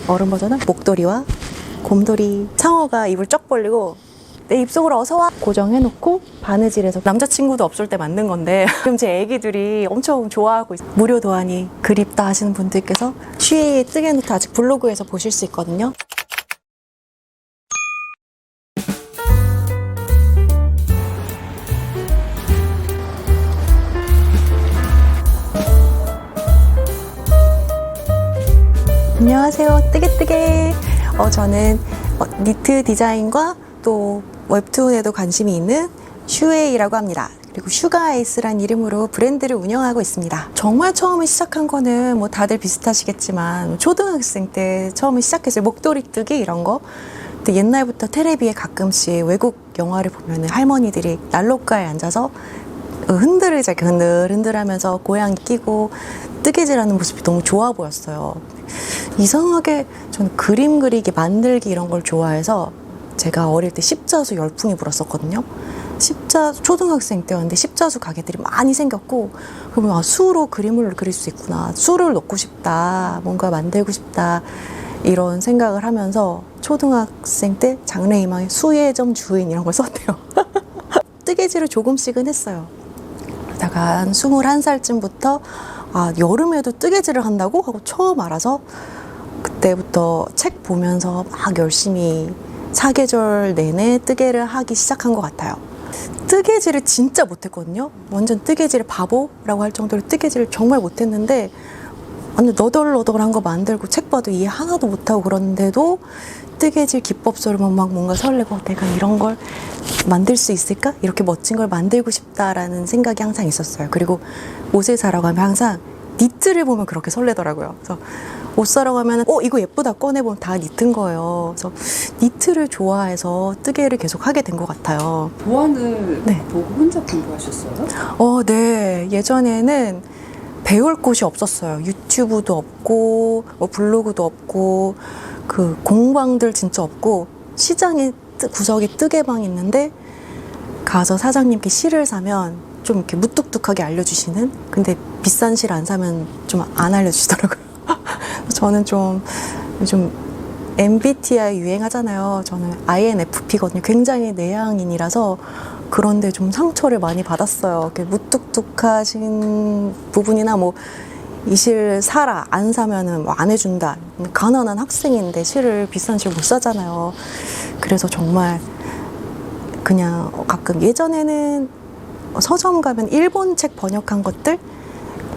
어른 버전은 목도리와 곰돌이. 상어가 입을 쩍 벌리고 내 입속으로 어서 와 고정해놓고 바느질해서 남자친구도 없을 때 만든 건데 지금 제 애기들이 엄청 좋아하고 있어요. 무료 도안이 그립다 하시는 분들께서 슈에이의 뜨개노트 아직 블로그에서 보실 수 있거든요. 안녕하세요, 뜨개뜨개. 저는 니트 디자인과 또 웹툰에도 관심이 있는 슈에이라고 합니다. 그리고 슈가아이스란 이름으로 브랜드를 운영하고 있습니다. 정말 처음에 시작한 거는 뭐 다들 비슷하시겠지만 초등학생 때 처음에 시작했어요. 목도리 뜨기 이런 거. 근데 옛날부터 텔레비에 가끔씩 외국 영화를 보면은 할머니들이 난로가에 앉아서 흔들을 이렇게 흔들하면서 고양이 끼고 뜨개질하는 모습이 너무 좋아 보였어요. 이상하게 저는 그림 그리기, 만들기 이런 걸 좋아해서 제가 어릴 때 십자수 열풍이 불었었거든요. 초등학생 때였는데 십자수 가게들이 많이 생겼고, 그러면 수로 그림을 그릴 수 있구나, 수를 넣고 싶다, 뭔가 만들고 싶다 이런 생각을 하면서 초등학생 때 장래희망에 수예점 주인 이런 걸 썼대요. 뜨개질을 조금씩은 했어요. 그러다가 한 21살쯤부터 여름에도 뜨개질을 한다고 하고 처음 알아서 그때부터 책 보면서 막 열심히 사계절 내내 뜨개를 하기 시작한 것 같아요. 뜨개질을 진짜 못했거든요. 완전 뜨개질 바보라고 할 정도로 뜨개질을 정말 못했는데 완전 너덜너덜한 거 만들고 책 봐도 이해 하나도 못하고 그러는데도 뜨개질 기법서를 막 뭔가 설레고 내가 이런 걸 만들 수 있을까? 이렇게 멋진 걸 만들고 싶다라는 생각이 항상 있었어요. 그리고 옷을 사러 가면 항상 니트를 보면 그렇게 설레더라고요. 그래서 옷 사러 가면 이거 예쁘다 꺼내보면 다 니트인 거예요. 그래서 니트를 좋아해서 뜨개를 계속 하게 된 것 같아요. 도안을 보고 혼자 공부하셨어요? 네. 예전에는 배울 곳이 없었어요. 유튜브도 없고 뭐 블로그도 없고 그 공방들 진짜 없고 시장에 구석에 뜨개방이 있는데 가서 사장님께 실을 사면 좀 이렇게 무뚝뚝하게 알려주시는, 근데 비싼 실 안 사면 좀 안 알려주시더라고요. 저는 좀 요즘 MBTI 유행하잖아요. 저는 INFP거든요. 굉장히 내향인이라서 그런데 좀 상처를 많이 받았어요. 이렇게 무뚝뚝하신 부분이나 뭐 이 실 사라, 안 사면은 뭐 안 해준다. 가난한 학생인데 실을 비싼 실 못 사잖아요. 그래서 정말 그냥 가끔 예전에는 서점 가면 일본 책 번역한 것들이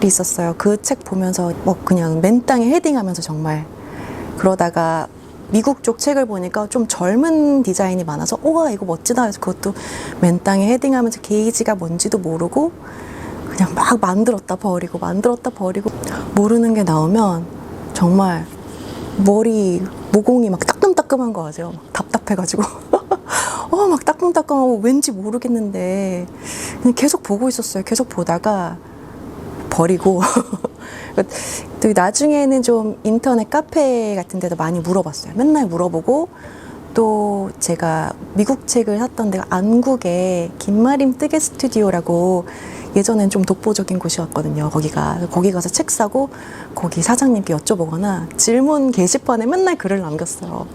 있었어요. 그 책 보면서 뭐 그냥 맨땅에 헤딩하면서 정말 그러다가 미국 쪽 책을 보니까 좀 젊은 디자인이 많아서 우와 이거 멋지다 해서 그것도 맨땅에 헤딩하면서 게이지가 뭔지도 모르고 그냥 막 만들었다 버리고 모르는 게 나오면 정말 모공이 막 따끔따끔한 거 아세요? 막 답답해가지고 막 따끔따끔하고 왠지 모르겠는데 그냥 계속 보고 있었어요. 계속 보다가 버리고 또 나중에는 좀 인터넷 카페 같은 데도 많이 물어봤어요. 맨날 물어보고 또 제가 미국 책을 샀던 데가 안국에 김마림 뜨개 스튜디오라고 예전엔 좀 독보적인 곳이었거든요. 거기 가서 책 사고 거기 사장님께 여쭤보거나 질문 게시판에 맨날 글을 남겼어요.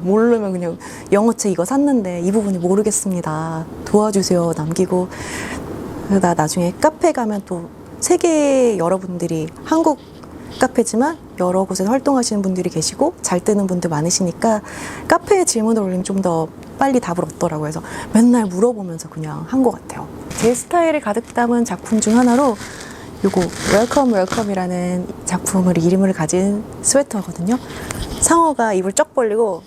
모르면 그냥 영어책 이거 샀는데 이 부분이 모르겠습니다. 도와주세요 남기고. 나 나중에 카페 가면 또 세계 여러분들이 한국 카페지만 여러 곳에서 활동하시는 분들이 계시고 잘 뜨는 분들 많으시니까 카페에 질문을 올리면 좀 더 빨리 답을 얻더라고요. 그래서 맨날 물어보면서 그냥 한 것 같아요. 제 스타일을 가득 담은 작품 중 하나로 요거 웰컴이라는 이름을 가진 스웨터거든요. 상어가 입을 쩍 벌리고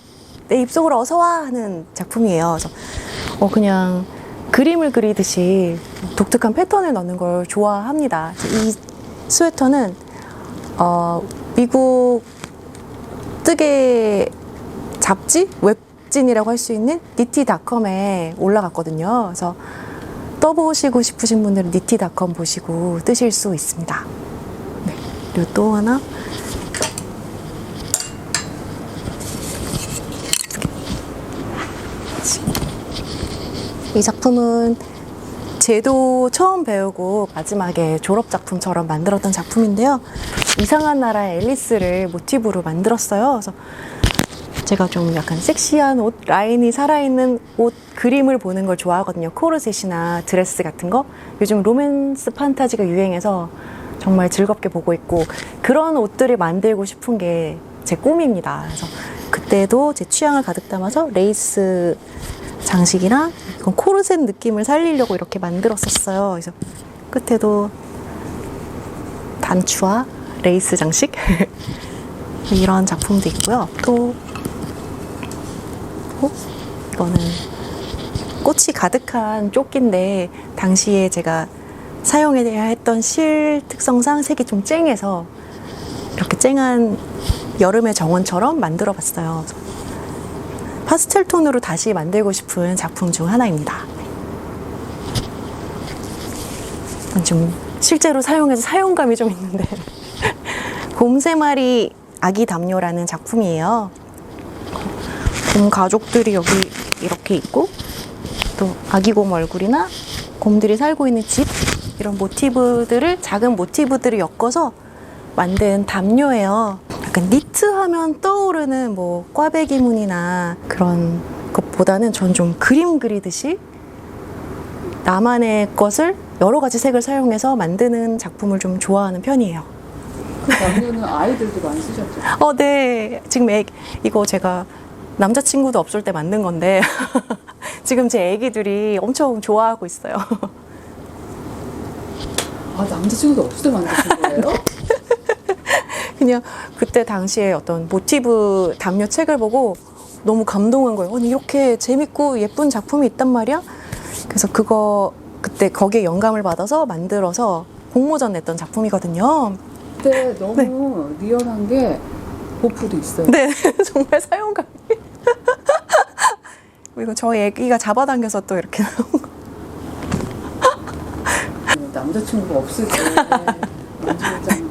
내 입속으로 어서 와 하는 작품이에요. 그래서 그냥 그림을 그리듯이 독특한 패턴을 넣는 걸 좋아합니다. 이 스웨터는 미국 뜨개 잡지? 웹진이라고 할 수 있는 니티닷컴에 올라갔거든요. 그래서 떠보시고 싶으신 분들은 니티닷컴 보시고 뜨실 수 있습니다. 네. 그리고 또 하나. 이 작품은 제도 처음 배우고 마지막에 졸업 작품처럼 만들었던 작품인데요. 이상한 나라의 앨리스를 모티브로 만들었어요. 그래서 제가 좀 약간 섹시한 옷, 라인이 살아있는 옷, 그림을 보는 걸 좋아하거든요. 코르셋이나 드레스 같은 거. 요즘 로맨스 판타지가 유행해서 정말 즐겁게 보고 있고, 그런 옷들을 만들고 싶은 게 제 꿈입니다. 그래서 그때도 제 취향을 가득 담아서 레이스 장식이랑 이건 코르셋 느낌을 살리려고 이렇게 만들었었어요. 그래서 끝에도 단추와 레이스 장식 이런 작품도 있고요. 또 이거는 꽃이 가득한 조끼인데 당시에 제가 사용해야 했던 실 특성상 색이 좀 쨍해서 이렇게 쨍한 여름의 정원처럼 만들어 봤어요. 파스텔 톤으로 다시 만들고 싶은 작품 중 하나입니다. 좀 실제로 사용해서 사용감이 좀 있는데 곰 3마리 아기 담요라는 작품이에요. 곰 가족들이 여기 이렇게 있고, 또 아기 곰 얼굴이나 곰들이 살고 있는 집, 이런 모티브들을, 작은 모티브들을 엮어서 만든 담요예요. 약간 니트 하면 떠오르는 뭐 꽈배기 무늬나 그런 것보다는 전 좀 그림 그리듯이 나만의 것을 여러 가지 색을 사용해서 만드는 작품을 좀 좋아하는 편이에요. 그 담요는 아이들도 많이 쓰셨죠? 네. 지금 이거 제가 남자친구도 없을 때 만든 건데 지금 제 애기들이 엄청 좋아하고 있어요. 아, 남자친구도 없을 때 만드신 거예요? 그냥 그때 당시에 어떤 모티브 담요 책을 보고 너무 감동한 거예요. 아니, 이렇게 재밌고 예쁜 작품이 있단 말이야? 그래서 그때 거기에 영감을 받아서 만들어서 공모전 냈던 작품이거든요. 그때 너무 리얼한 게 보프도 있어요. 네, 정말 사용감이. 그리고 저희 애기가 잡아당겨서 또 이렇게 나온 거. 남자친구가 없을 때 만지는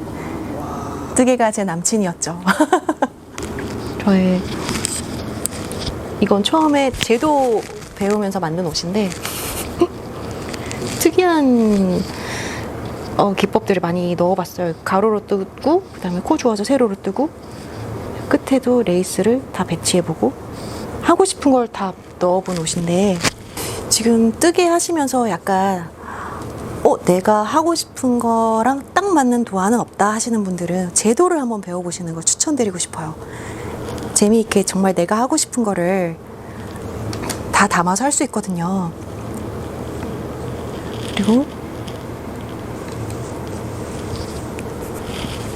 와. 뜨개가 제 남친이었죠. 이건 처음에 제도 배우면서 만든 옷인데 특이한 기법들을 많이 넣어봤어요. 가로로 뜨고, 그 다음에 코 주워서 세로로 뜨고, 끝에도 레이스를 다 배치해보고, 하고 싶은 걸 다 넣어본 옷인데, 지금 뜨개 하시면서 약간 내가 하고 싶은 거랑 딱 맞는 도안은 없다 하시는 분들은 제도를 한번 배워보시는 걸 추천드리고 싶어요. 재미있게 정말 내가 하고 싶은 거를 다 담아서 할 수 있거든요. 그리고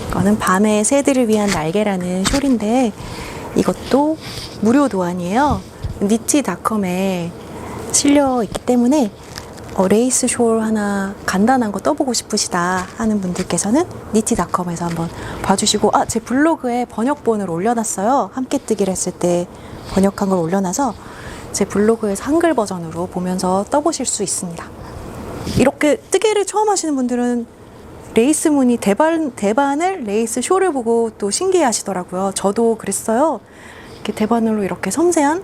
이거는 밤의 새들을 위한 날개라는 숄인데 이것도 무료 도안이에요. 니티닷컴에 실려 있기 때문에 레이스 숄 하나 간단한 거 떠보고 싶으시다 하는 분들께서는 니티닷컴에서 한번 봐주시고, 제 블로그에 번역본을 올려놨어요. 함께 뜨기를 했을 때 번역한 걸 올려놔서 제 블로그에서 한글 버전으로 보면서 떠보실 수 있습니다. 이렇게 뜨개를 처음 하시는 분들은 레이스 무늬 대반을 레이스 숄을 보고 또 신기해 하시더라고요. 저도 그랬어요. 이렇게 대반으로 이렇게 섬세한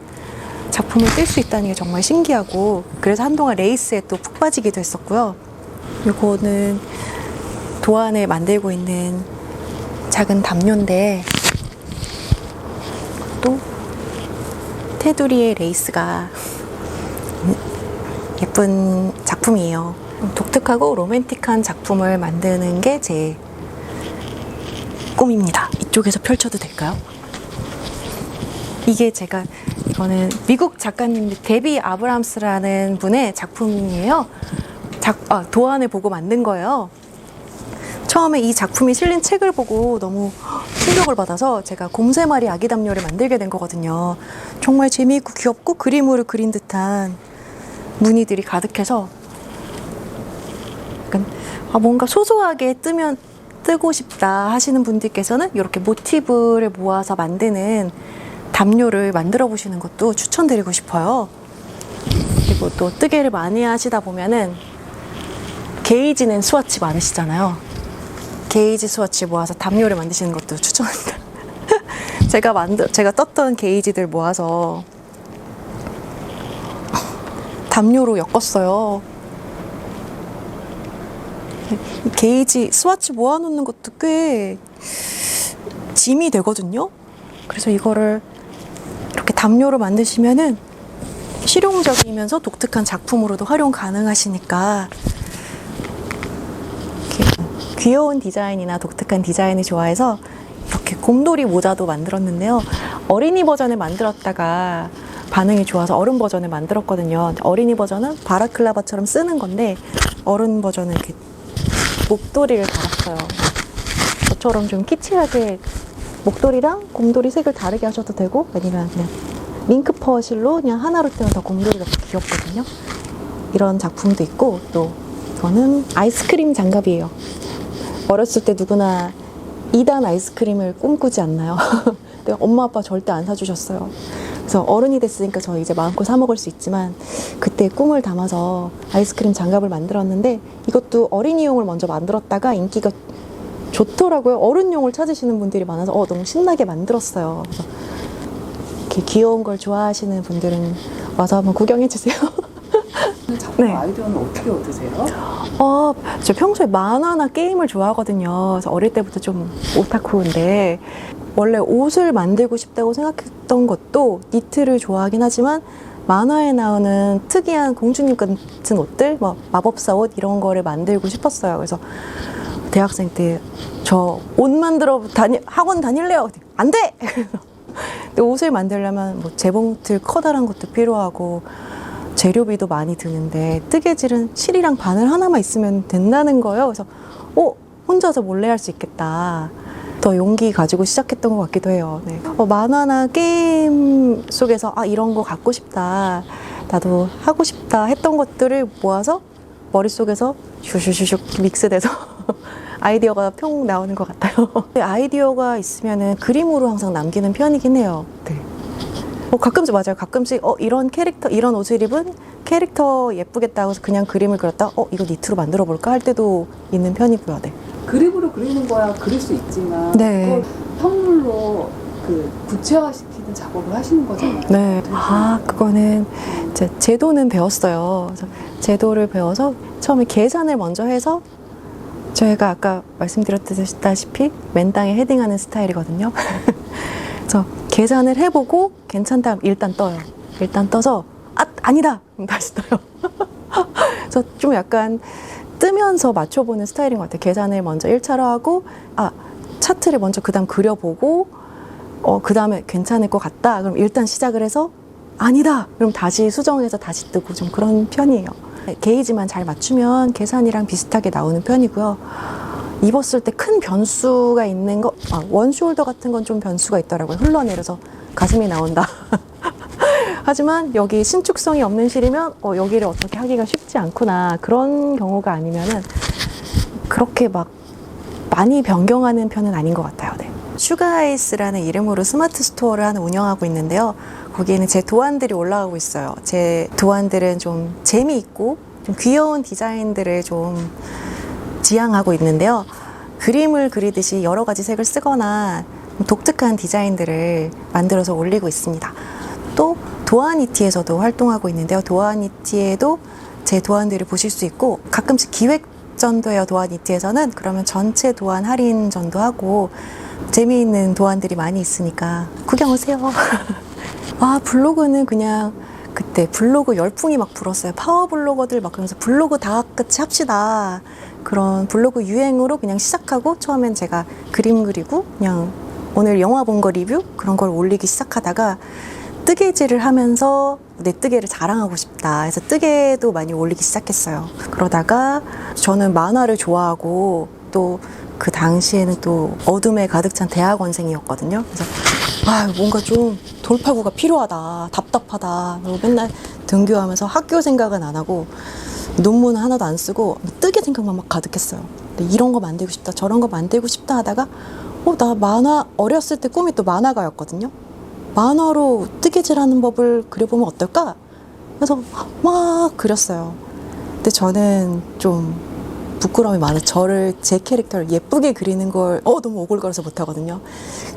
작품을 뜰 수 있다는 게 정말 신기하고, 그래서 한동안 레이스에 또 푹 빠지기도 했었고요. 이거는 도안을 만들고 있는 작은 담요인데 또 테두리에 레이스가 예쁜 작품이에요. 독특하고 로맨틱한 작품을 만드는 게 제 꿈입니다. 이쪽에서 펼쳐도 될까요? 이거는 미국 작가님 데비 아브람스라는 분의 작품이에요. 도안을 보고 만든 거예요. 처음에 이 작품이 실린 책을 보고 너무 충격을 받아서 제가 곰 3마리 아기 담요를 만들게 된 거거든요. 정말 재미있고 귀엽고 그림으로 그린 듯한 무늬들이 가득해서 약간 뭔가 소소하게 뜨고 싶다 하시는 분들께서는 이렇게 모티브를 모아서 만드는 담요를 만들어 보시는 것도 추천드리고 싶어요. 그리고 또 뜨개를 많이 하시다 보면은 게이지는 스와치 많으시잖아요. 게이지 스와치 모아서 담요를 만드시는 것도 추천합니다. 제가 떴던 게이지들 모아서 담요로 엮었어요. 게이지 스와치 모아놓는 것도 꽤 짐이 되거든요. 그래서 이거를 이렇게 담요로 만드시면은 실용적이면서 독특한 작품으로도 활용 가능하시니까 이렇게 귀여운 디자인이나 독특한 디자인을 좋아해서 이렇게 곰돌이 모자도 만들었는데요. 어린이 버전을 만들었다가 반응이 좋아서 어른 버전을 만들었거든요. 어린이 버전은 바라클라바처럼 쓰는 건데 어른 버전은 이렇게 목도리를 달았어요. 저처럼 좀 키치하게 목도리랑 곰돌이 색을 다르게 하셔도 되고 아니면 그냥 밍크 퍼실로 그냥 하나로 뜨면 더 곰돌이가 더 귀엽거든요. 이런 작품도 있고 또 이거는 아이스크림 장갑이에요. 어렸을 때 누구나 2단 아이스크림을 꿈꾸지 않나요? 근데 엄마 아빠 절대 안 사주셨어요. 그래서 어른이 됐으니까 저 이제 마음껏 사 먹을 수 있지만 그때 꿈을 담아서 아이스크림 장갑을 만들었는데 이것도 어린이용을 먼저 만들었다가 인기가 좋더라고요. 어른용을 찾으시는 분들이 많아서 너무 신나게 만들었어요. 그래서 이렇게 귀여운 걸 좋아하시는 분들은 와서 한번 구경해 주세요. 작품 네. 아이디어는 어떻게 얻으세요? 저 평소에 만화나 게임을 좋아하거든요. 그래서 어릴 때부터 좀 오타쿠인데 원래 옷을 만들고 싶다고 생각했던 것도 니트를 좋아하긴 하지만 만화에 나오는 특이한 공주님 같은 옷들, 뭐 마법사 옷 이런 거를 만들고 싶었어요. 그래서 대학생 때 저 옷 만들어 학원 다닐래요? 안 돼! 근데 옷을 만들려면 뭐 재봉틀 커다란 것도 필요하고 재료비도 많이 드는데 뜨개질은 실이랑 바늘 하나만 있으면 된다는 거예요. 그래서 혼자서 몰래 할 수 있겠다. 더 용기 가지고 시작했던 것 같기도 해요. 네. 만화나 게임 속에서 이런 거 갖고 싶다. 나도 하고 싶다 했던 것들을 모아서 머릿속에서 슈슈슈슉 믹스돼서 아이디어가 평 나오는 것 같아요. 아이디어가 있으면은 그림으로 항상 남기는 편이긴 해요. 네. 가끔씩 맞아요. 가끔씩 이런 캐릭터, 이런 옷을 입은 캐릭터 예쁘겠다 해서 그냥 그림을 그렸다. 이거 니트로 만들어 볼까 할 때도 있는 편이고요. 네. 그림으로 그리는 거야 그릴 수 있지만 네. 그걸 현물로 구체화시키는 작업을 하시는 거잖아요. 네. 그거는 이제 제도는 배웠어요. 그래서 제도를 배워서 처음에 계산을 먼저 해서 저희가 아까 말씀드렸다시피 맨땅에 헤딩하는 스타일이거든요. 그래서 계산을 해보고 괜찮다 일단 떠요. 일단 떠서 아니다! 그럼 다시 떠요. 그래서 좀 약간 뜨면서 맞춰보는 스타일인 것 같아요. 계산을 먼저 1차로 하고 차트를 먼저 그다음 그려보고 그 다음에 괜찮을 것 같다. 그럼 일단 시작을 해서 아니다! 그럼 다시 수정해서 다시 뜨고 좀 그런 편이에요. 게이지만 잘 맞추면 계산이랑 비슷하게 나오는 편이고요. 입었을 때 큰 변수가 있는 거, 원숄더 같은 건 좀 변수가 있더라고요. 흘러내려서 가슴이 나온다. 하지만 여기 신축성이 없는 실이면 여기를 어떻게 하기가 쉽지 않구나. 그런 경우가 아니면은 그렇게 막 많이 변경하는 편은 아닌 것 같아요. 네. 슈가아이스라는 이름으로 스마트 스토어를 운영하고 있는데요. 거기에는 제 도안들이 올라가고 있어요. 제 도안들은 좀 재미있고 좀 귀여운 디자인들을 좀 지향하고 있는데요. 그림을 그리듯이 여러 가지 색을 쓰거나 독특한 디자인들을 만들어서 올리고 있습니다. 또 도안이티에서도 활동하고 있는데요. 도안이티에도 제 도안들을 보실 수 있고 가끔씩 기획전도 해요. 도안이티에서는. 그러면 전체 도안 할인전도 하고 재미있는 도안들이 많이 있으니까 구경 오세요. 블로그는 그냥 그때 블로그 열풍이 막 불었어요. 파워 블로거들 막 그러면서 블로그 다 같이 합시다. 그런 블로그 유행으로 그냥 시작하고 처음엔 제가 그림 그리고 그냥 오늘 영화 본 거 리뷰 그런 걸 올리기 시작하다가 뜨개질을 하면서 내 뜨개를 자랑하고 싶다 해서 뜨개도 많이 올리기 시작했어요. 그러다가 저는 만화를 좋아하고 또 그 당시에는 또 어둠에 가득 찬 대학원생이었거든요. 그래서 뭔가 좀 돌파구가 필요하다, 답답하다. 그리고 맨날 등교하면서 학교 생각은 안 하고 논문 하나도 안 쓰고 뜨개 생각만 막 가득했어요. 근데 이런 거 만들고 싶다, 저런 거 만들고 싶다 하다가 나 만화 어렸을 때 꿈이 또 만화가였거든요. 만화로 뜨개질하는 법을 그려보면 어떨까? 그래서 막 그렸어요. 근데 저는 좀 부끄러움이 많아서 제 캐릭터를 예쁘게 그리는 걸 너무 오글거려서 못하거든요.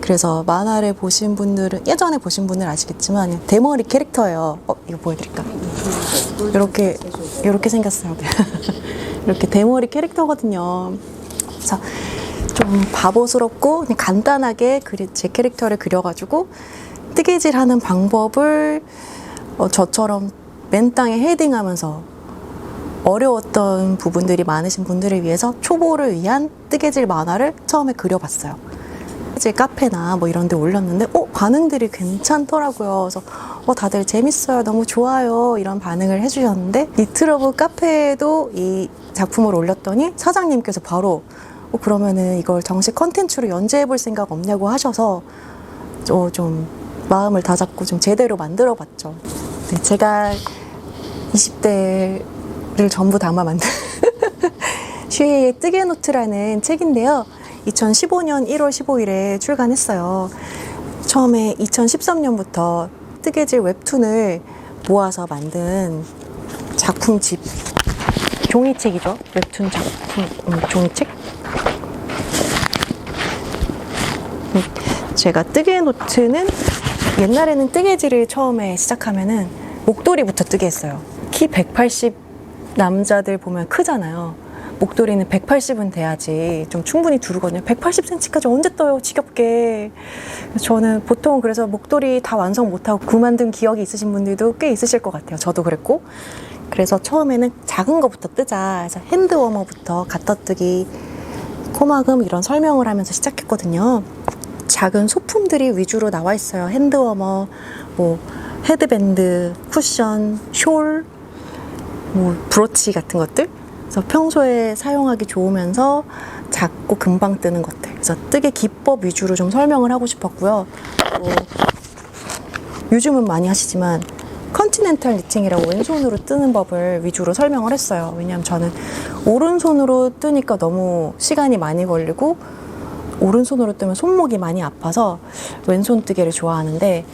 그래서 만화를 보신 분들은 예전에 보신 분들은 아시겠지만 대머리 캐릭터예요. 이거 보여드릴까? 이렇게 생겼어요. 이렇게 대머리 캐릭터거든요. 그래서 좀 바보스럽고 그냥 간단하게 제 캐릭터를 그려가지고 뜨개질하는 방법을 저처럼 맨 땅에 헤딩하면서 어려웠던 부분들이 많으신 분들을 위해서 초보를 위한 뜨개질 만화를 처음에 그려봤어요. 뜨개질 카페나 뭐 이런 데 올렸는데 반응들이 괜찮더라고요. 그래서 다들 재밌어요, 너무 좋아요 이런 반응을 해주셨는데 리틀러브 카페에도 이 작품을 올렸더니 사장님께서 바로 그러면은 이걸 정식 컨텐츠로 연재해 볼 생각 없냐고 하셔서 좀 마음을 다잡고 좀 제대로 만들어 봤죠. 네, 제가 20대를 전부 담아 만든 슈에이의 뜨개노트라는 책인데요. 2015년 1월 15일에 출간했어요. 처음에 2013년부터 뜨개질 웹툰을 모아서 만든 작품집, 종이책이죠. 웹툰 작품, 종이책. 제가 뜨개노트는 옛날에는 뜨개질을 처음에 시작하면은 목도리부터 뜨게 했어요. 키 180 남자들 보면 크잖아요. 목도리는 180은 돼야지 좀 충분히 두르거든요. 180cm까지 언제 떠요, 지겹게. 저는 보통 그래서 목도리 다 완성 못하고 그만둔 기억이 있으신 분들도 꽤 있으실 것 같아요. 저도 그랬고. 그래서 처음에는 작은 거부터 뜨자 해서 핸드워머부터 갖다뜨기, 코막음 이런 설명을 하면서 시작했거든요. 작은 소품들이 위주로 나와 있어요. 핸드워머, 뭐 헤드밴드, 쿠션, 숄, 뭐 브로치 같은 것들. 그래서 평소에 사용하기 좋으면서 작고 금방 뜨는 것들. 그래서 뜨개 기법 위주로 좀 설명을 하고 싶었고요. 요즘은 많이 하시지만 컨티넨탈 니팅이라고 왼손으로 뜨는 법을 위주로 설명을 했어요. 왜냐하면 저는 오른손으로 뜨니까 너무 시간이 많이 걸리고 오른손으로 뜨면 손목이 많이 아파서 왼손 뜨개를 좋아하는데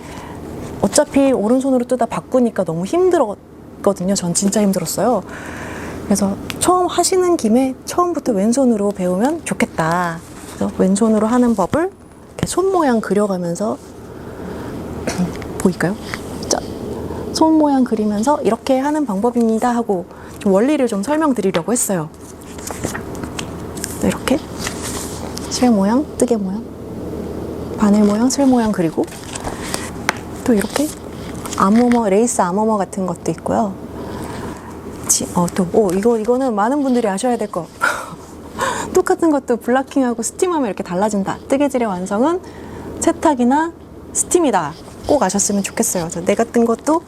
어차피 오른손으로 뜨다 바꾸니까 너무 힘들었거든요. 전 진짜 힘들었어요. 그래서 처음 하시는 김에 처음부터 왼손으로 배우면 좋겠다. 그래서 왼손으로 하는 법을 이렇게 손 모양 그려가면서 보일까요? 자, 손 모양 그리면서 이렇게 하는 방법입니다 하고 좀 원리를 좀 설명드리려고 했어요. 이렇게 실 모양, 뜨개 모양, 바늘 모양, 실 모양 그리고 또 이렇게 암호머, 레이스 암호머 같은 것도 있고요. 이거는 많은 분들이 아셔야 될 거. 똑같은 것도 블라킹하고 스팀하면 이렇게 달라진다. 뜨개질의 완성은 세탁이나 스팀이다. 꼭 아셨으면 좋겠어요. 그래서 내가 뜬 것도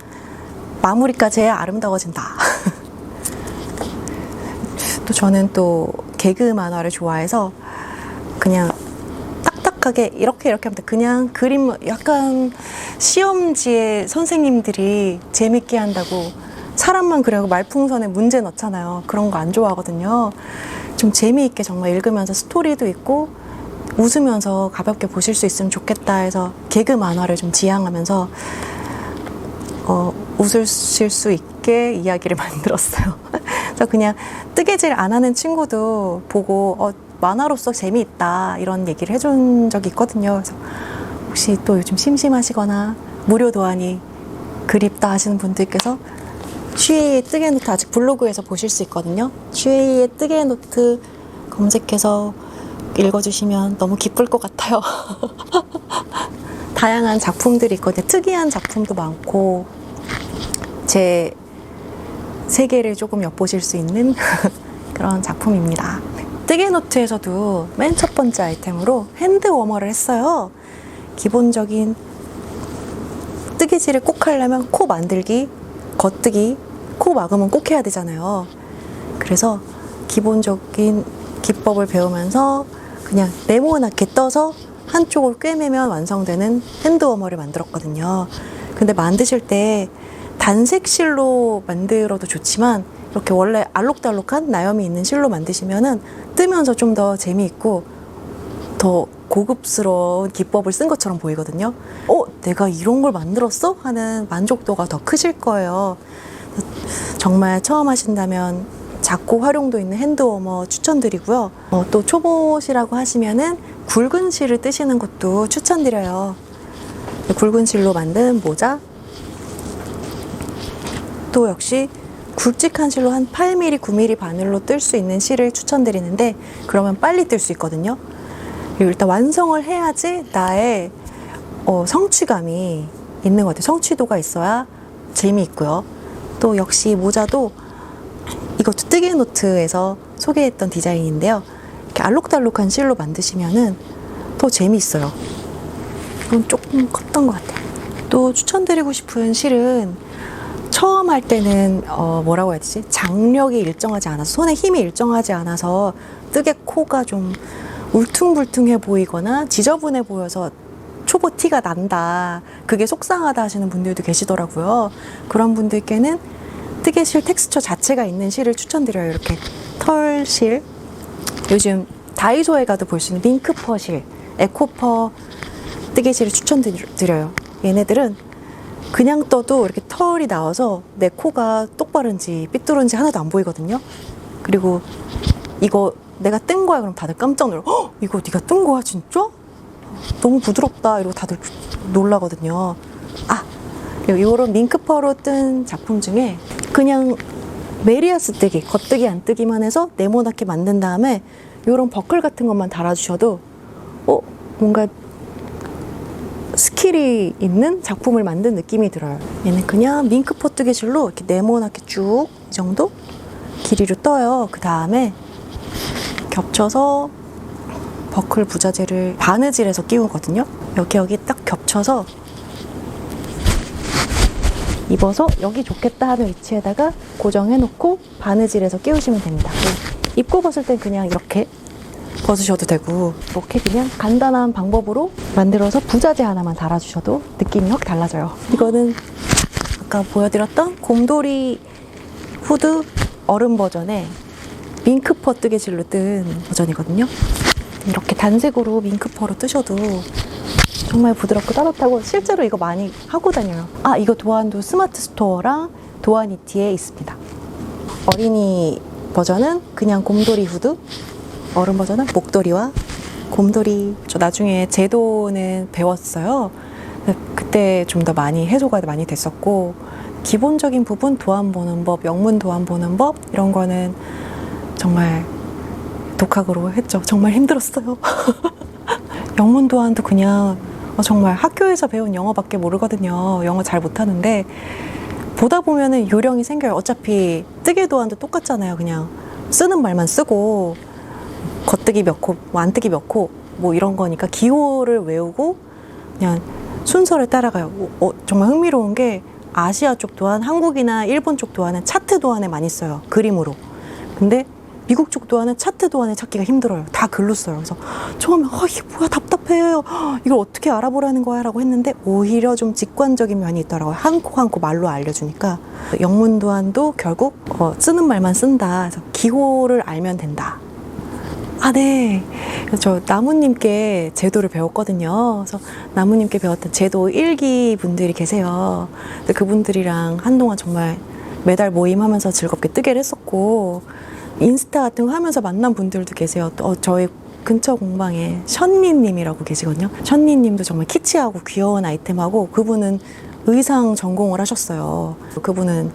마무리까지 해야 아름다워진다. 또 저는 또 개그 만화를 좋아해서 그냥 딱딱하게 이렇게 하면 그냥 그림, 약간 시험지에 선생님들이 재밌게 한다고 사람만 그려고 말풍선에 문제 넣잖아요. 그런 거 안 좋아하거든요. 좀 재미있게 정말 읽으면서 스토리도 있고 웃으면서 가볍게 보실 수 있으면 좋겠다 해서 개그 만화를 좀 지향하면서 웃으실 수 있게 이야기를 만들었어요. 그래서 그냥 뜨개질 안 하는 친구도 보고 만화로서 재미있다 이런 얘기를 해준 적이 있거든요. 그래서 혹시 또 요즘 심심하시거나 무료 도안이 그립다 하시는 분들께서 슈에이의 뜨개노트 아직 블로그에서 보실 수 있거든요. 슈에이의 뜨개노트 검색해서 읽어주시면 너무 기쁠 것 같아요. 다양한 작품들이 있거든요. 특이한 작품도 많고 제 세계를 조금 엿보실 수 있는 그런 작품입니다. 뜨개노트에서도 맨 첫 번째 아이템으로 핸드워머를 했어요. 기본적인 뜨개질을 꼭 하려면 코 만들기, 겉뜨기, 코 막으면 꼭 해야 되잖아요. 그래서 기본적인 기법을 배우면서 그냥 네모나게 떠서 한쪽을 꿰매면 완성되는 핸드워머를 만들었거든요. 근데 만드실 때 단색 실로 만들어도 좋지만 이렇게 원래 알록달록한 나염이 있는 실로 만드시면은 뜨면서 좀 더 재미있고 더 고급스러운 기법을 쓴 것처럼 보이거든요. 내가 이런 걸 만들었어? 하는 만족도가 더 크실 거예요. 정말 처음 하신다면 작고 활용도 있는 핸드워머 추천드리고요. 또 초보시라고 하시면은 굵은 실을 뜨시는 것도 추천드려요. 굵은 실로 만든 모자, 또 역시 굵직한 실로 한 8mm, 9mm 바늘로 뜰 수 있는 실을 추천드리는데 그러면 빨리 뜰 수 있거든요. 그리고 일단 완성을 해야지 나의 성취감이 있는 것 같아요. 성취도가 있어야 재미있고요. 또 역시 모자도 이것도 뜨개노트에서 소개했던 디자인인데요. 이렇게 알록달록한 실로 만드시면은 더 재미있어요. 이건 조금 컸던 것 같아요. 또 추천드리고 싶은 실은 처음 할 때는 뭐라고 해야 되지? 장력이 일정하지 않아서 손에 힘이 일정하지 않아서 뜨개 코가 좀 울퉁불퉁해 보이거나 지저분해 보여서 초보 티가 난다. 그게 속상하다 하시는 분들도 계시더라고요. 그런 분들께는 뜨개실 텍스처 자체가 있는 실을 추천드려요. 이렇게 털실. 요즘 다이소에 가도 볼 수 있는 밍크퍼 실, 에코퍼 뜨개실을 추천드려요. 얘네들은 그냥 떠도 이렇게 털이 나와서 내 코가 똑바른지 삐뚤은지 하나도 안 보이거든요. 그리고 이거 내가 뜬 거야 그럼 다들 깜짝 놀라. 헉, 이거 네가 뜬 거야 진짜? 너무 부드럽다 이러고 다들 놀라거든요. 이런 밍크퍼로 뜬 작품 중에 그냥 메리아스 뜨기, 겉뜨기 안 뜨기만 해서 네모나게 만든 다음에 이런 버클 같은 것만 달아주셔도 뭔가 스킬이 있는 작품을 만든 느낌이 들어요. 얘는 그냥 밍크퍼 뜨개실로 이렇게 네모나게 쭉 이 정도 길이로 떠요. 그 다음에 겹쳐서 버클 부자재를 바느질해서 끼우거든요. 여기 딱 겹쳐서 입어서 여기 좋겠다 하는 위치에다가 고정해놓고 바느질해서 끼우시면 됩니다. 입고 벗을 땐 그냥 이렇게 벗으셔도 되고 이렇게 그냥 간단한 방법으로 만들어서 부자재 하나만 달아주셔도 느낌이 확 달라져요. 이거는 아까 보여드렸던 곰돌이 후드 얼음 버전의 밍크퍼 뜨개질로 뜬 버전이거든요. 이렇게 단색으로 밍크퍼로 뜨셔도 정말 부드럽고 따뜻하고 실제로 이거 많이 하고 다녀요. 이거 도안도 스마트 스토어랑 도안이티에 있습니다. 어린이 버전은 그냥 곰돌이 후드, 어른 버전은 목도리와 곰돌이. 저 나중에 제도는 배웠어요. 그때 좀 더 많이 해소가 많이 됐었고, 기본적인 부분 도안 보는 법, 영문 도안 보는 법 이런 거는 정말 독학으로 했죠. 정말 힘들었어요. 영문 도안도 그냥 정말 학교에서 배운 영어밖에 모르거든요. 영어 잘 못하는데 보다 보면은 요령이 생겨요. 어차피 뜨개 도안도 똑같잖아요. 그냥 쓰는 말만 쓰고 겉뜨기 몇 코, 안 뜨기 몇 코 뭐 이런 거니까 기호를 외우고 그냥 순서를 따라가요. 정말 흥미로운 게 아시아 쪽 도안, 한국이나 일본 쪽 도안은 차트 도안에 많이 써요. 그림으로. 근데 미국 쪽 도안은 차트 도안을 찾기가 힘들어요. 다 글로 써요. 그래서 처음에 이게 뭐야 답답해요. 이걸 어떻게 알아보라는 거야 라고 했는데 오히려 좀 직관적인 면이 있더라고요. 한 코 한 코 말로 알려주니까. 영문 도안도 결국 쓰는 말만 쓴다. 그래서 기호를 알면 된다. 네. 저 나무님께 제도를 배웠거든요. 그래서 나무님께 배웠던 제도 1기 분들이 계세요. 근데 그분들이랑 한동안 정말 매달 모임하면서 즐겁게 뜨개를 했었고, 인스타 같은 거 하면서 만난 분들도 계세요. 저희 근처 공방에 션니님이라고 계시거든요. 션니님도 정말 키치하고 귀여운 아이템하고, 그분은 의상 전공을 하셨어요. 그분은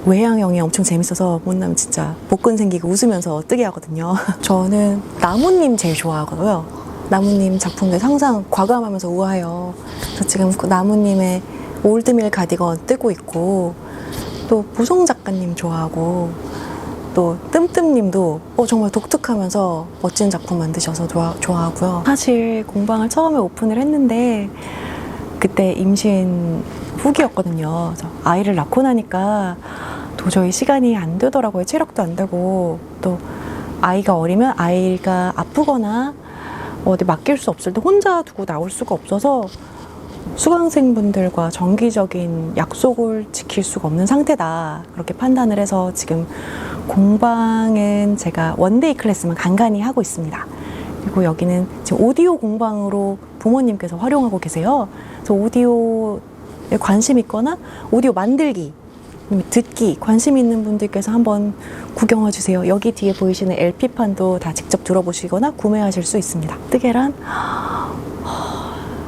외향형이 엄청 재밌어서 못나면 진짜 복근 생기고 웃으면서 뜨게 하거든요. 저는 나무님 제일 좋아하고요. 나무님 작품들 항상 과감하면서 우아해요. 그래서 지금 나무님의 올드밀 가디건 뜨고 있고, 또 보송 작가님 좋아하고, 또 뜸뜸님도 정말 독특하면서 멋진 작품 만드셔서 좋아하고요. 사실 공방을 처음에 오픈을 했는데 그때 임신 후기였거든요. 그래서 아이를 낳고 나니까 도저히 시간이 안 되더라고요. 체력도 안 되고, 또 아이가 어리면 아이가 아프거나 어디 맡길 수 없을 때 혼자 두고 나올 수가 없어서 수강생분들과 정기적인 약속을 지킬 수가 없는 상태다, 그렇게 판단을 해서 지금 공방은 제가 원데이 클래스만 간간히 하고 있습니다. 그리고 여기는 지금 오디오 공방으로 부모님께서 활용하고 계세요. 그래서 오디오에 관심 있거나 오디오 만들기, 듣기 관심 있는 분들께서 한번 구경해 주세요. 여기 뒤에 보이시는 LP판도 다 직접 들어보시거나 구매하실 수 있습니다. 뜨개란,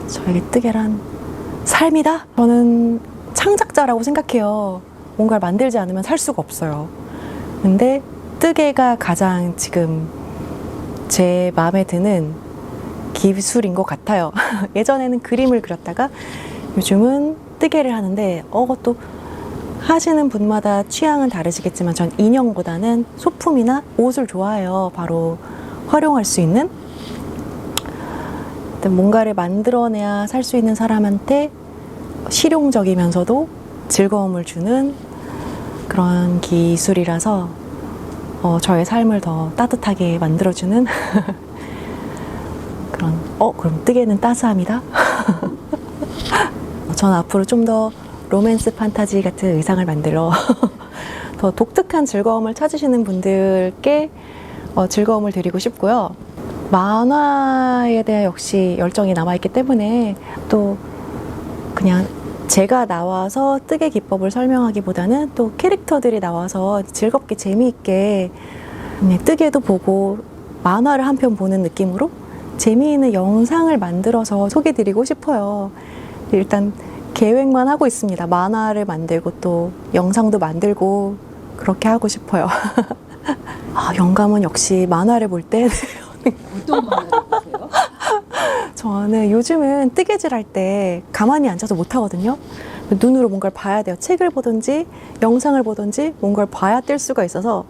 저에게 뜨개란 삶이다? 저는 창작자라고 생각해요. 뭔가를 만들지 않으면 살 수가 없어요. 근데 뜨개가 가장 지금 제 마음에 드는 기술인 것 같아요. 예전에는 그림을 그렸다가 요즘은 뜨개를 하는데 그것도 하시는 분마다 취향은 다르시겠지만 전 인형보다는 소품이나 옷을 좋아해요. 바로 활용할 수 있는 뭔가를 만들어내야 살 수 있는 사람한테 실용적이면서도 즐거움을 주는 그런 기술이라서 저의 삶을 더 따뜻하게 만들어주는 그런 그럼 뜨개는 따스함이다. 전 앞으로 좀 더 로맨스 판타지 같은 의상을 만들어 더 독특한 즐거움을 찾으시는 분들께 즐거움을 드리고 싶고요. 만화에 대해 역시 열정이 남아있기 때문에 또 그냥 제가 나와서 뜨개 기법을 설명하기보다는 또 캐릭터들이 나와서 즐겁게 재미있게 그냥 뜨개도 보고 만화를 한 편 보는 느낌으로 재미있는 영상을 만들어서 소개드리고 싶어요. 일단 계획만 하고 있습니다. 만화를 만들고 또 영상도 만들고 그렇게 하고 싶어요. 영감은 역시 만화를 볼 때 어떤 만화를 보세요? 저는 요즘은 뜨개질 할 때 가만히 앉아서 못 하거든요. 눈으로 뭔가를 봐야 돼요. 책을 보든지 영상을 보든지 뭔가를 봐야 뗄 수가 있어서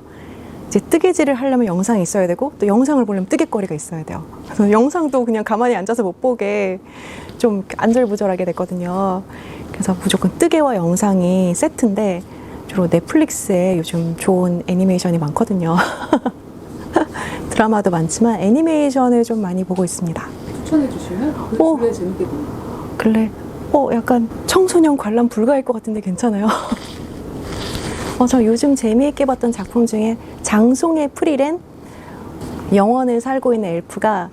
이제 뜨개질을 하려면 영상이 있어야 되고 또 영상을 보려면 뜨개거리가 있어야 돼요. 그래서 영상도 그냥 가만히 앉아서 못 보게 좀 안절부절하게 됐거든요. 그래서 무조건 뜨개와 영상이 세트인데 주로 넷플릭스에 요즘 좋은 애니메이션이 많거든요. 드라마도 많지만 애니메이션을 좀 많이 보고 있습니다. 추천해 주시면 그래 재밌게 봅니다. 근래 약간 청소년 관람 불가일 것 같은데 괜찮아요? 저 요즘 재미있게 봤던 작품 중에 장송의 프리랜, 영원을 살고 있는 엘프가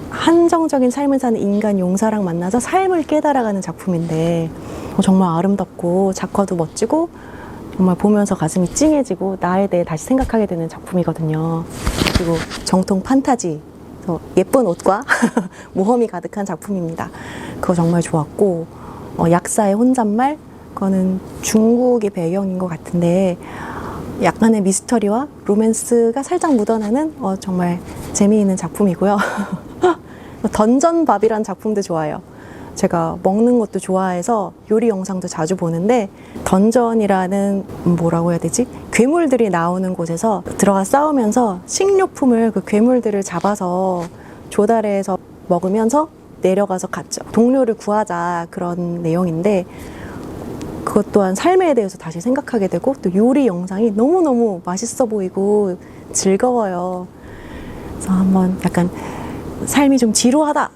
한정적인 삶을 사는 인간 용사랑 만나서 삶을 깨달아가는 작품인데 정말 아름답고 작화도 멋지고 정말 보면서 가슴이 찡해지고 나에 대해 다시 생각하게 되는 작품이거든요. 그리고 정통 판타지, 예쁜 옷과 모험이 가득한 작품입니다. 그거 정말 좋았고 약사의 혼잣말, 그거는 중국의 배경인 것 같은데 약간의 미스터리와 로맨스가 살짝 묻어나는 정말 재미있는 작품이고요. 던전밥이라는 작품도 좋아해요. 제가 먹는 것도 좋아해서 요리 영상도 자주 보는데 던전이라는 뭐라고 해야 되지? 괴물들이 나오는 곳에서 들어가 싸우면서 식료품을 그 괴물들을 잡아서 조달해서 먹으면서 내려가서 동료를 구하자 그런 내용인데 그것 또한 삶에 대해서 다시 생각하게 되고 또 요리 영상이 너무너무 맛있어 보이고 즐거워요. 그래서 한번 약간 삶이 좀 지루하다,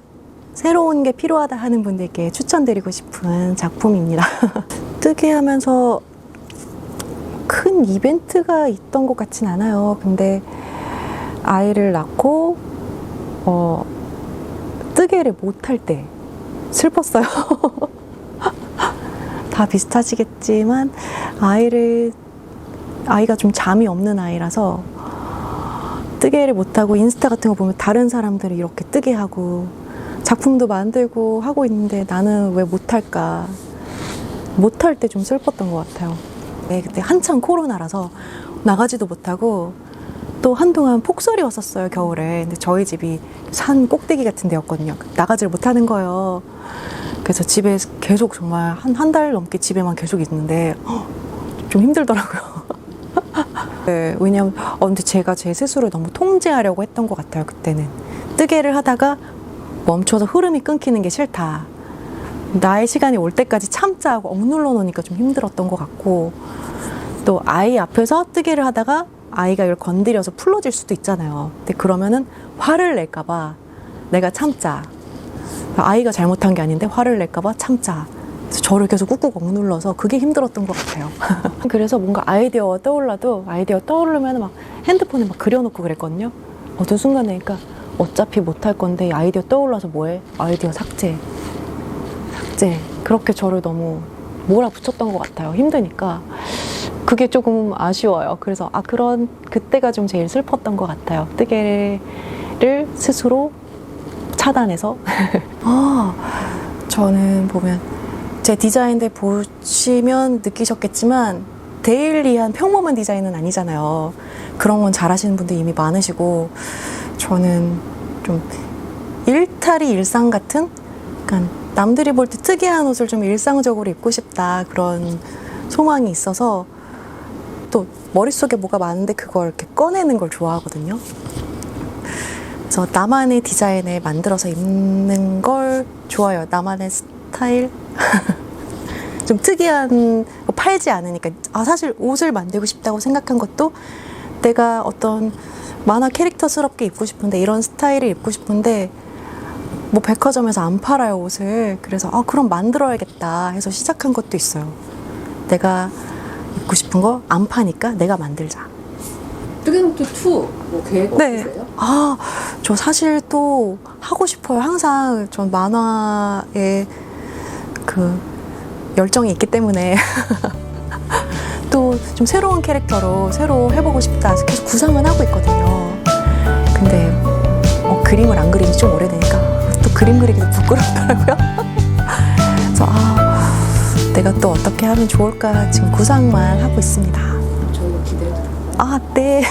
새로운 게 필요하다 하는 분들께 추천드리고 싶은 작품입니다. 뜨개하면서 큰 이벤트가 있던 것 같진 않아요. 근데 아이를 낳고 뜨개를 못할 때 슬펐어요. 다 비슷하시겠지만 아이가 좀 잠이 없는 아이라서 뜨개를 못하고 인스타 같은 거 보면 다른 사람들이 이렇게 뜨개하고 작품도 만들고 하고 있는데 나는 왜 못할까? 못할 때 좀 슬펐던 것 같아요. 네, 그때 한창 코로나라서 나가지도 못하고 또 한동안 폭설이 왔었어요, 겨울에. 근데 저희 집이 산 꼭대기 같은 데였거든요. 나가지를 못하는 거예요. 그래서 집에 계속 정말 한 달 넘게 집에만 계속 있는데 좀 힘들더라고요. 네, 왜냐면 근데 제가 제 스스로 너무 통제하려고 했던 것 같아요, 그때는. 뜨개를 하다가 멈춰서 흐름이 끊기는 게 싫다. 나의 시간이 올 때까지 참자 하고 억눌러 놓으니까 좀 힘들었던 것 같고 또 아이 앞에서 뜨개를 하다가 아이가 이걸 건드려서 풀러질 수도 있잖아요. 근데 그러면은 화를 낼까 봐 내가 참자. 아이가 잘못한 게 아닌데 화를 낼까 봐 참자. 그래서 저를 계속 꾹꾹 억눌러서 그게 힘들었던 것 같아요. 그래서 뭔가 아이디어가 떠올라도 아이디어 떠오르면 막 핸드폰에 막 그려놓고 그랬거든요. 어떤 순간에 그러니까 어차피 못할 건데 아이디어 떠올라서 뭐해? 아이디어 삭제. 그렇게 저를 너무 몰아붙였던 것 같아요. 힘드니까. 그게 조금 아쉬워요. 그래서 그때가 좀 제일 슬펐던 것 같아요. 뜨개를 스스로 차단해서. 저는 보면 제 디자인들 보시면 느끼셨겠지만 데일리한 평범한 디자인은 아니잖아요. 그런 건 잘하시는 분들 이미 많으시고 저는 좀 스타일이 일상 같은, 그러니까 남들이 볼 때 특이한 옷을 좀 일상적으로 입고 싶다, 그런 소망이 있어서 또 머릿속에 뭐가 많은데 그걸 이렇게 꺼내는 걸 좋아하거든요. 그래서 나만의 디자인을 만들어서 입는 걸 좋아해요. 나만의 스타일. 좀 특이한 거 팔지 않으니까. 사실 옷을 만들고 싶다고 생각한 것도 내가 어떤 만화 캐릭터스럽게 입고 싶은데, 이런 스타일을 입고 싶은데 뭐 백화점에서 안 팔아요, 옷을. 그래서 그럼 만들어야겠다 해서 시작한 것도 있어요. 내가 입고 싶은 거 안 파니까 내가 만들자. 뜨개노트 2 뭐 계획 네. 없으세요? 저 사실 또 하고 싶어요. 항상 전 만화에 그 열정이 있기 때문에 또 좀 새로운 캐릭터로 새로 해보고 싶다 해서 계속 구상은 하고 있거든요. 근데 그림을 안 그린 지 좀 오래되니까 또 그림 그리기도 부끄럽더라고요. 그래서 내가 또 어떻게 하면 좋을까 지금 구상만 하고 있습니다. 저희가 기대해드릴까요? 네.